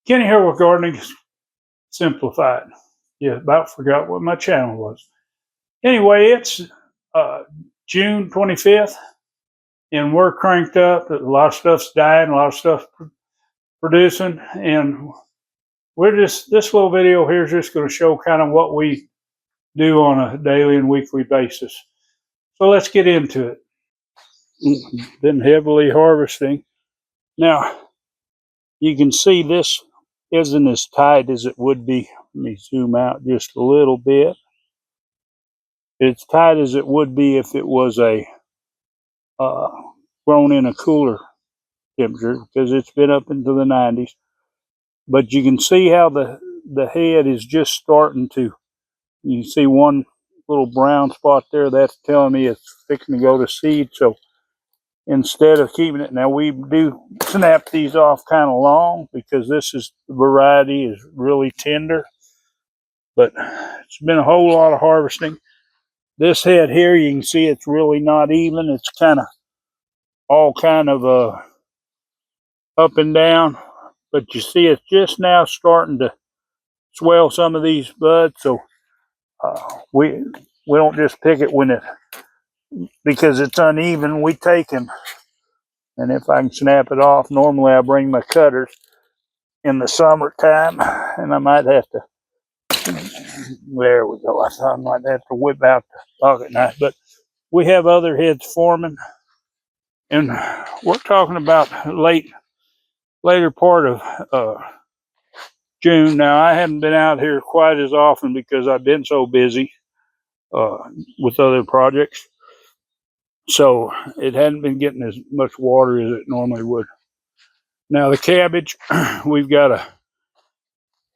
Kenny here with Gardening Simplified. Yeah, about forgot what my channel was. Anyway, it's June 25th, and we're cranked up. A lot of stuff's dying, a lot of stuff producing, and this little video here is just going to show kind of what we do on a daily and weekly basis. So let's get into it. Been heavily harvesting. Now, you can see this isn't as tight as it would be. Let me zoom out just a little bit. It's tight as it would be if it was a grown in a cooler temperature, because it's been up into the 90s. But you can see how the head is just starting to. You see one little brown spot there. That's telling me it's fixing to go to seed. So instead of keeping it, now we do snap these off kind of long because the variety is really tender. But it's been a whole lot of harvesting. This head here, you can see it's really not even. It's all kind of up and down, but you see it's just now starting to swell some of these buds. So we don't just pick it because it's uneven. We take them, and if I can snap it off, normally I bring my cutters in the summertime, and I might have to. There we go. I thought I might have to whip out the pocket knife, but we have other heads forming, and we're talking about later part of June. Now, I haven't been out here quite as often because I've been so busy with other projects. So it hadn't been getting as much water as it normally would. Now, the cabbage, we've got a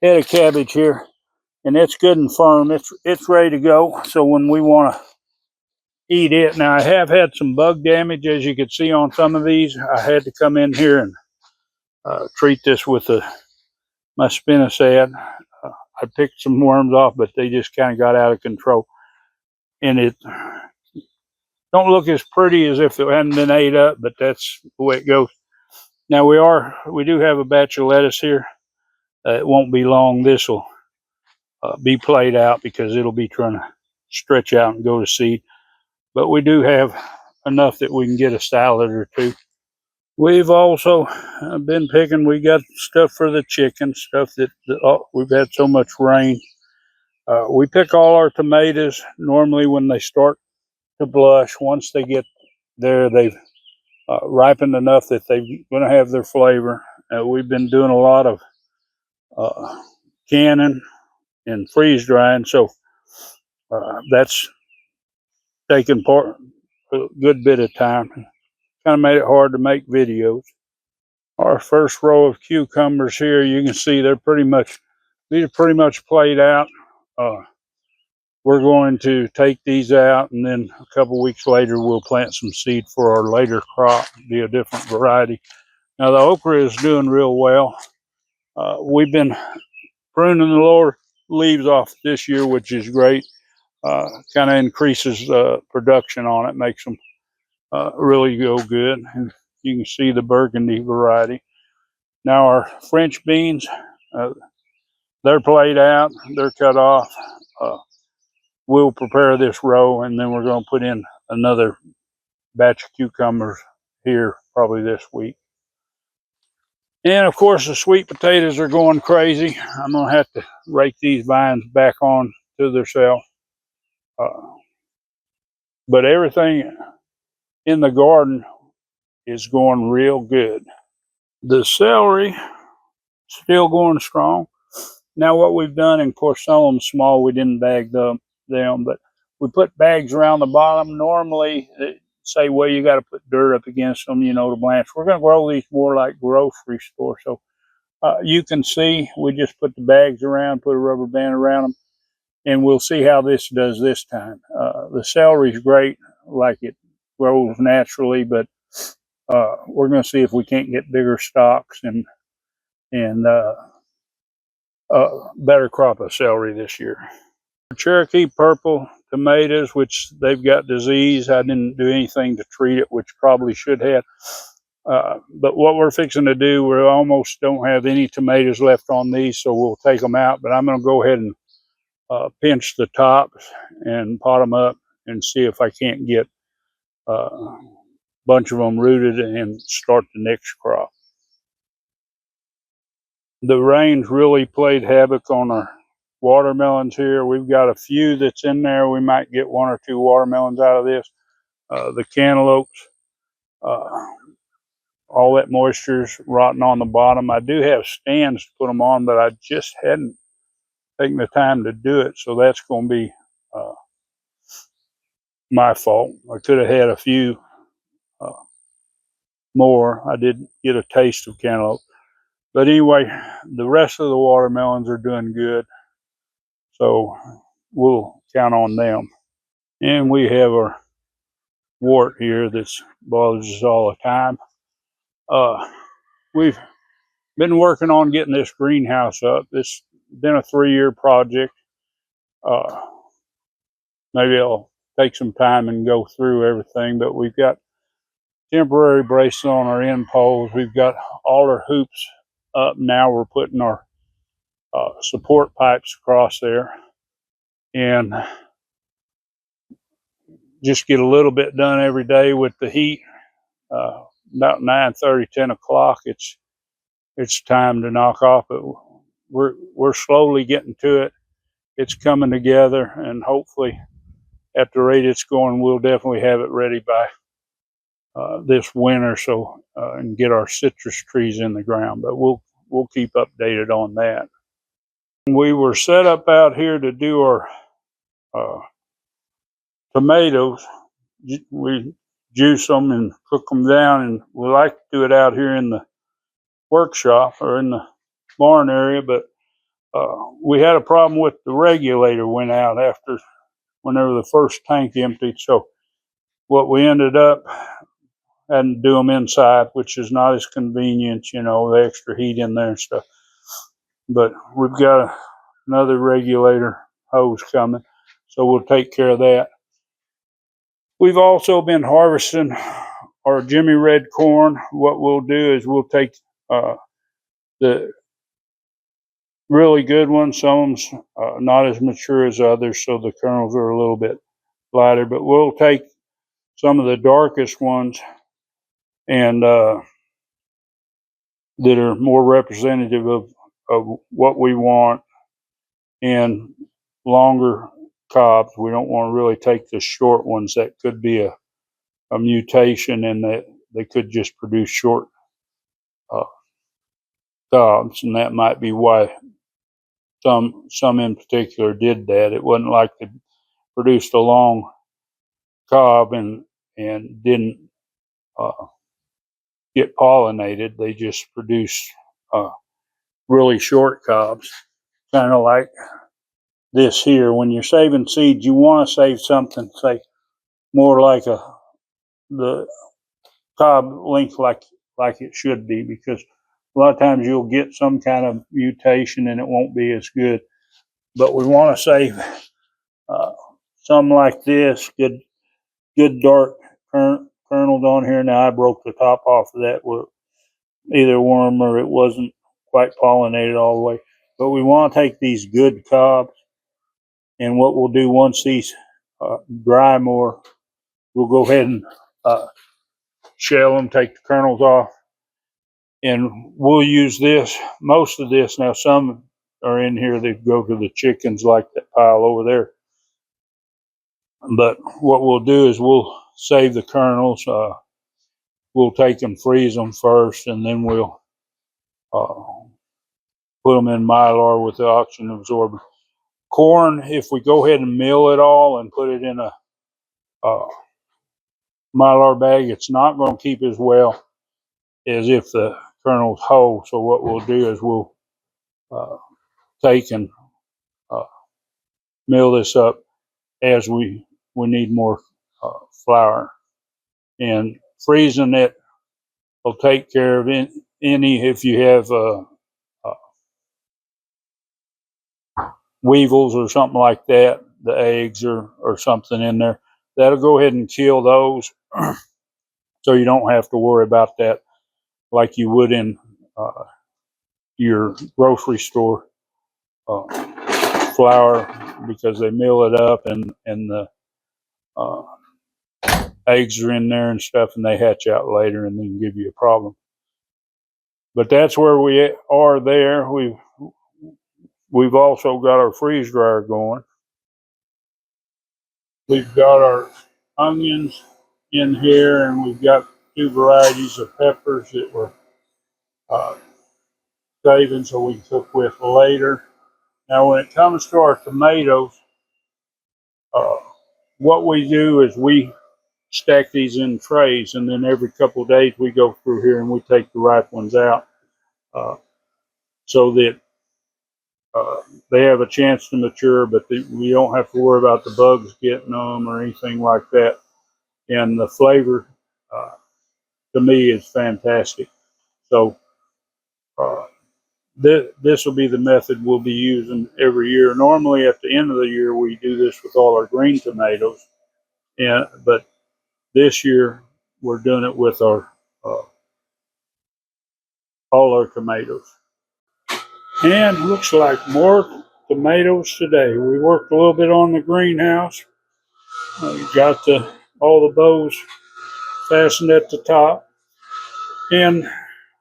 head of cabbage here, and it's good and firm. It's ready to go. So when we want to eat it, now I have had some bug damage, as you can see on some of these. I had to come in here and treat this with my spinosad. I picked some worms off, but they just kind of got out of control. And it don't look as pretty as if it hadn't been ate up, but that's the way it goes. Now we do have a batch of lettuce here. It won't be long. This will be played out because it'll be trying to stretch out and go to seed. But we do have enough that we can get a salad or two. We've also been picking. We got stuff for the chickens, stuff that we've had so much rain. We pick all our tomatoes normally when they start to blush. Once they get there, they've ripened enough that they're going to have their flavor. We've been doing a lot of canning and freeze drying, so that's taken a good bit of time. Kind of made it hard to make videos. Our first row of cucumbers here, you can see these are pretty much played out. We're going to take these out, and then a couple weeks later we'll plant some seed for our later crop, be a different variety. Now the okra is doing real well. We've been pruning the lower leaves off this year, which is great. Kind of increases production on it, makes them really go good. And you can see the burgundy variety. Now our French beans, they're played out, they're cut off. We'll prepare this row, and then we're going to put in another batch of cucumbers here probably this week. And of course, the sweet potatoes are going crazy. I'm going to have to rake these vines back on to themselves. But everything in the garden is going real good. The celery still going strong. Now what we've done, and of course some of them small, we didn't bag them, but we put bags around the bottom. Normally say, well, you got to put dirt up against them, to blanch. We're going to grow these more like grocery store. So you can see we just put the bags around, put a rubber band around them, and we'll see how this does this time. The celery is great, like it grows naturally, but we're going to see if we can't get bigger stalks and better crop of celery this year. Cherokee purple tomatoes, which they've got disease. I didn't do anything to treat it, which probably should have. But what we're fixing to do, we almost don't have any tomatoes left on these, so we'll take them out. But I'm going to go ahead and pinch the tops and pot them up and see if I can't get a bunch of them rooted and start the next crop. The rain's really played havoc on our watermelons here. We've got a few that's in there. We might get 1 or 2 watermelons out of this. The cantaloupes, all that moisture's rotting on the bottom. I do have stands to put them on, but I just hadn't taken the time to do it, so that's going to be my fault. I could have had a few more. I did get a taste of cantaloupe. But anyway, the rest of the watermelons are doing good, so we'll count on them. And we have our wart here that bothers us all the time. We've been working on getting this greenhouse up. It's been a 3-year project. Maybe I'll take some time and go through everything, but we've got temporary braces on our end poles. We've got all our hoops up. Now we're putting our support pipes across there, and just get a little bit done every day with the heat. About 9:30, 10 o'clock, it's time to knock off. But we're slowly getting to it. It's coming together, and hopefully, at the rate it's going, we'll definitely have it ready by this winter, so and get our citrus trees in the ground. But we'll keep updated on that. We were set up out here to do our tomatoes. We juice them and cook them down, and we like to do it out here in the workshop or in the barn area. But we had a problem with the regulator went out after whenever the first tank emptied. So what we ended up having to do them inside, which is not as convenient, you know, the extra heat in there and stuff. But we've got another regulator hose coming, so we'll take care of that. We've also been harvesting our Jimmy Red corn. What we'll do is we'll take the really good ones. Some of them's not as mature as others, so the kernels are a little bit lighter. But we'll take some of the darkest ones and that are more representative of what we want, and longer cobs. We don't want to really take the short ones. That could be a mutation, and that they could just produce short cobs, and that might be why some in particular did that. It wasn't like they produced a long cob and didn't get pollinated. They just produced really short cobs, kind of like this here. When you're saving seeds, you want to save something, say, more like the cob length like it should be, because a lot of times you'll get some kind of mutation and it won't be as good. But we want to save some like this, good dark kernels on here. Now I broke the top off of that with either worm or it wasn't quite pollinated all the way. But we want to take these good cobs, and what we'll do once these dry more, we'll go ahead and shell them, take the kernels off, and we'll use this, most of this. Now some are in here that go to the chickens, like that pile over there. But what we'll do is we'll save the kernels. We'll take and freeze them first, and then we'll put them in Mylar with the oxygen absorber. Corn, if we go ahead and mill it all and put it in a Mylar bag, it's not going to keep as well as if the kernel's whole. So what we'll do is we'll take and mill this up as we need more flour. And freezing it will take care of any, if you have weevils or something like that, the eggs or something in there, that'll go ahead and kill those. So you don't have to worry about that. like you would in your grocery store flour, because they mill it up and the uh, eggs are in there and stuff, and they hatch out later and then give you a problem. But that's where we are there. We've also got our freeze dryer going. We've got our onions in here, and we've got 2 varieties of peppers that we're uh, saving so we can cook with later. Now, when it comes to our tomatoes, uh, what we do is we stack these in trays, and then every couple of days we go through here and we take the ripe ones out so that they have a chance to mature, but we don't have to worry about the bugs getting them or anything like that. And the flavor, uh, to me, is fantastic. So uh, this will be the method we'll be using every year. Normally, at the end of the year, we do this with all our green tomatoes, but this year we're doing it with our all our tomatoes. And looks like more tomatoes today. We worked a little bit on the greenhouse. Got all the bows fastened at the top and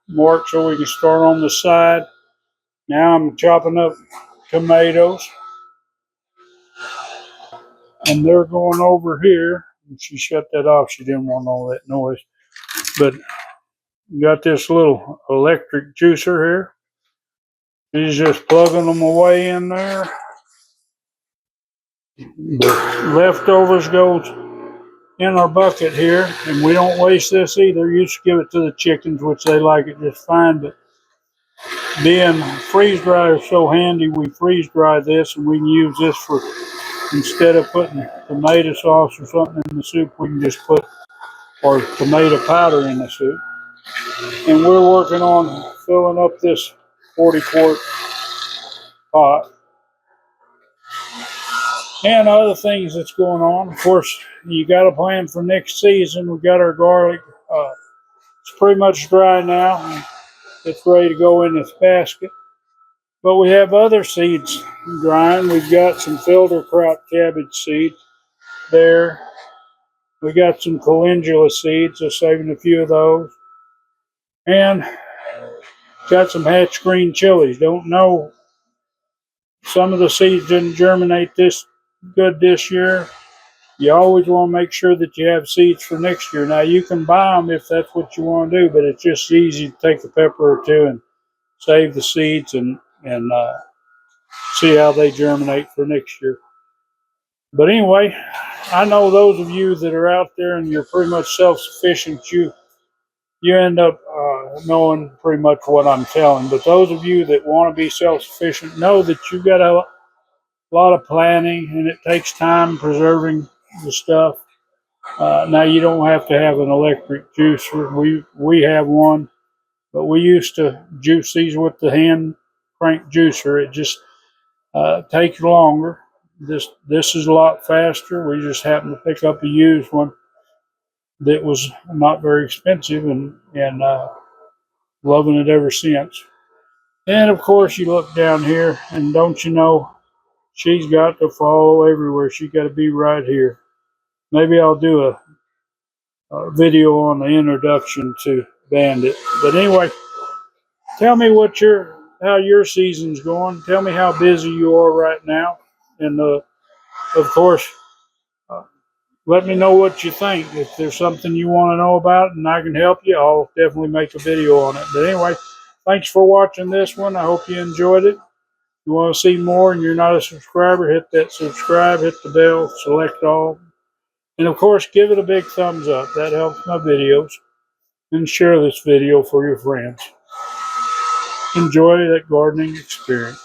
marked so we can start on the side. Now I'm chopping up tomatoes, and they're going over here. And she shut that off. She didn't want all that noise. But got this little electric juicer here. She's just plugging them away in there. The leftovers goes in our bucket here, and we don't waste this either. You just give it to the chickens, which they like it just fine. But being freeze dryer is so handy, we freeze dry this, and we can use this for, instead of putting tomato sauce or something in the soup, we can just put our tomato powder in the soup. And we're working on filling up this 40-quart pot. And other things that's going on. Of course, you got a plan for next season. We got our garlic. It's pretty much dry now. It's ready to go in this basket. But we have other seeds drying. We've got some Filterkraut cabbage seeds there. We got some calendula seeds, so saving a few of those. And got some hatch green chilies. Don't know. Some of the seeds didn't germinate this good this year. You always want to make sure that you have seeds for next year. Now, you can buy them if that's what you want to do, but it's just easy to take a pepper or two and save the seeds and see how they germinate for next year. But anyway, I know those of you that are out there and you're pretty much self-sufficient, you end up knowing pretty much what I'm telling. But those of you that want to be self-sufficient know that you've got a lot of planning, and it takes time preserving the stuff. Now, you don't have to have an electric juicer. We have one, but we used to juice these with the hand crank juicer. It just takes longer. This is a lot faster. We just happened to pick up a used one that was not very expensive, and loving it ever since. And of course, you look down here, and don't you know, she's got to follow everywhere. She got to be right here. Maybe I'll do a video on the introduction to Bandit. But anyway, tell me how your season's going. Tell me how busy you are right now, and of course, uh, let me know what you think. If there's something you want to know about and I can help you, I'll definitely make a video on it. But anyway, thanks for watching this one. I hope you enjoyed it. If you want to see more and you're not a subscriber, hit that subscribe, hit the bell, select all. And of course, give it a big thumbs up. That helps my videos. And share this video for your friends. Enjoy that gardening experience.